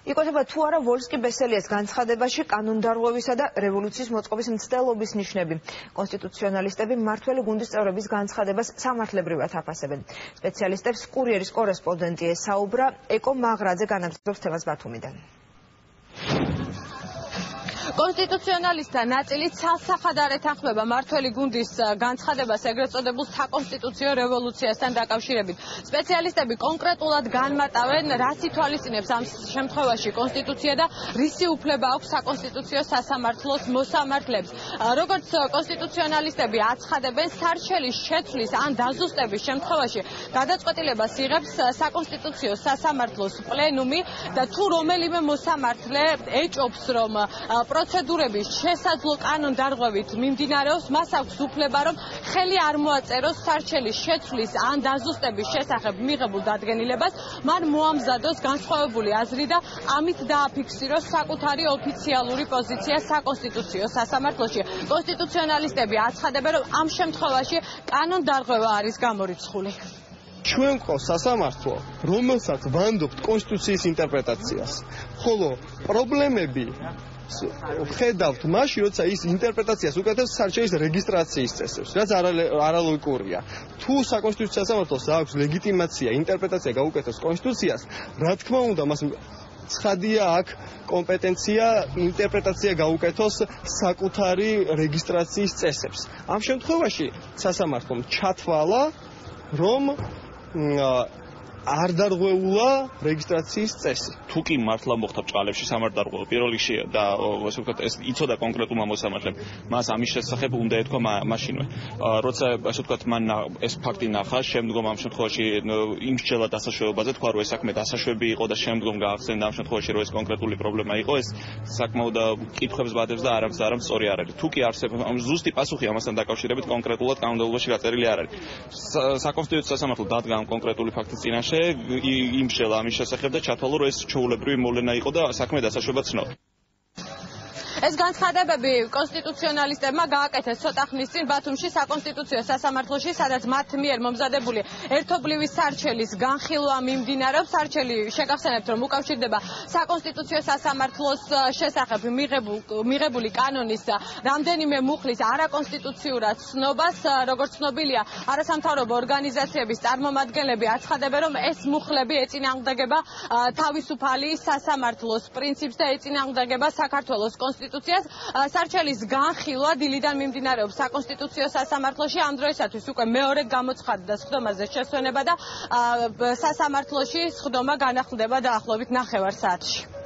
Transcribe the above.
იკოთება თუ არა ვოლსკი-ბესელიას განცხადებაში კანონდარღვევისა და რევოლუციის მოწყობის მცდელობის ნიშნები. კონსტიტუციონალისტები მმართველი გუნდის წევრების განცხადებას სამართლებრივად აფასებენ. სპეციალისტებს კურიერის კორესპონდენტი ესაუბრა, ეკო მაღრაძე განაგრძობს თემას ბათუმიდან. კონსტიტუციონალისტთა ნაწილი ცალსახად არ ეთანხმება მმართველი გუნდის განცხადებას ეგრეთ წოდებულ საკონსტიტუციო რევოლუციასთან დაკავშირებით. სპეციალისტები კონკრეტულად განმარტავენ, რაც ითვალისწინებს ამ შემთხვევაში კონსტიტუცია და რისი უფლება აქვს საკონსტიტუციო სასამართლოს მოსამართლეებს. როგორც კონსტიტუციონალისტები აცხადებენ, სარჩელის შეცვლის ან დაზუსტების შემთხვევაში გადაწყვეტილებას იღებს საკონსტიტუციო სასამართლოს პლენუმი და თუ რომელიმე მოსამართლე ეჭობს, რომ პროცედურების შესაძლო კანონდარღვევით მიმდინარეობს, მას აქვს უფლება, რომ ხელი არ მოაწეროს სარჩელის შეცვლის ან დაზუსტების შესახებ მიღებულ დადგენილებას, მან მოამზადოს განსხვავებული აზრი და ამით დააფიქსიროს საკუთარი ოფიციალური პოზიცია საკონსტიტუციო სასამართლოში. კონსტიტუციონალისტები აცხადებენ, რომ ამ შემთხვევაში კანონდარღვევა არის გამორიცხული. ჩვენ ყავს სასამართლო, რომელსაც ვანდობთ კონსტიტუციის ინტერპრეტაციას, ხოლო პრობლემები ხედავთ მაშინ, როცა ის ინტერპრეტაციას უკეთებს სარჩელის რეგისტრაციის წესებს, რაც არალოგიკურია. თუ საკონსტიტუციო სასამართლოს აქვს ლეგიტიმაცია, ინტერპრეტაცია გაუკეთოს კონსტიტუციას, რა თქმა უნდა, მას ცხადია აქ კომპეტენცია ინტერპრეტაცია გაუკეთოს საკუთარი რეგისტრაციის წესებს. ამ შემთხვევაში სასამართლომ ჩათვალა, რომ არ დარღვეულა რეგისტრაციის წესი. თუ კი მართლა მოხდა ბჭყალებში სამართალდარღვევა პირველ რიგში და ასე ვთქვათ, ეს იცოდა კონკრეტულმა მოსამართლემ, მას ამის შესახებ უნდა ეთქვა მაშინვე. როცა ასე ვთქვათ, მან ეს ფაქტი ნახა, შემდგომ ამ შემთხვევაში იმსჯელა დასაშვებაზე, თქვა, რომ ეს საქმე დასაშვები იყო და შემდგომ გაახსენდა ამ შემთხვევაში, რომ ეს კონკრეტული პრობლემა იყო, ეს საკმაოდ კითხვებს ბადებს და არამხ სწორი არ არის. თუ კი არსებობს ზუსტი პასუხი ამასთან დაკავშირებით კონკრეტულად კანონმდებლობაში გაწერილი არ არის. საკონსტიტუციო სასამართლო დადგა ამ კონკრეტული ფაქტის წინაშე იმსჯელა ამის შესახებ და ჩათვალა, რომ ეს ჩვეულებრივი მოვლენა იყო და საქმე დასაშვება ცნობდა. ეს განცხადებები კონსტიტუციონალისტებმა გააკეთეს ცოტა ხნის წინ ბათუმში საკონსტიტუციო სასამართლოში, სადაც მათ მიერ მომზადებული ერთობლივი სარჩელის განხილვა მიმდინარეობს. სარჩელი შეგახსენებთ, რომ უკავშირდება საკონსტიტუციო სასამართლოს შესახებ მიღებული კანონის რამდენიმე მუხლის არაკონსტიტუციურად ცნობას. როგორც ცნობილია, არასამთავრობო ორგანიზაციების წარმომადგენლები აცხადებენ, რომ ეს მუხლები ეწინააღმდეგება თავისუფალი სასამართლოს პრინციპს და ეწინააღმდეგება საქართველოს კონსტიტუციას. სარჩელის განხილვა დილიდან მიმდინარეობს საკონსტიტუციო სასამართლოში. ამ დროისათვის უკვე მეორე გამოცხადდა სხდომაზე შესვენება და სასამართლოში სხდომა განახლდება დაახლოებით 9 საათში.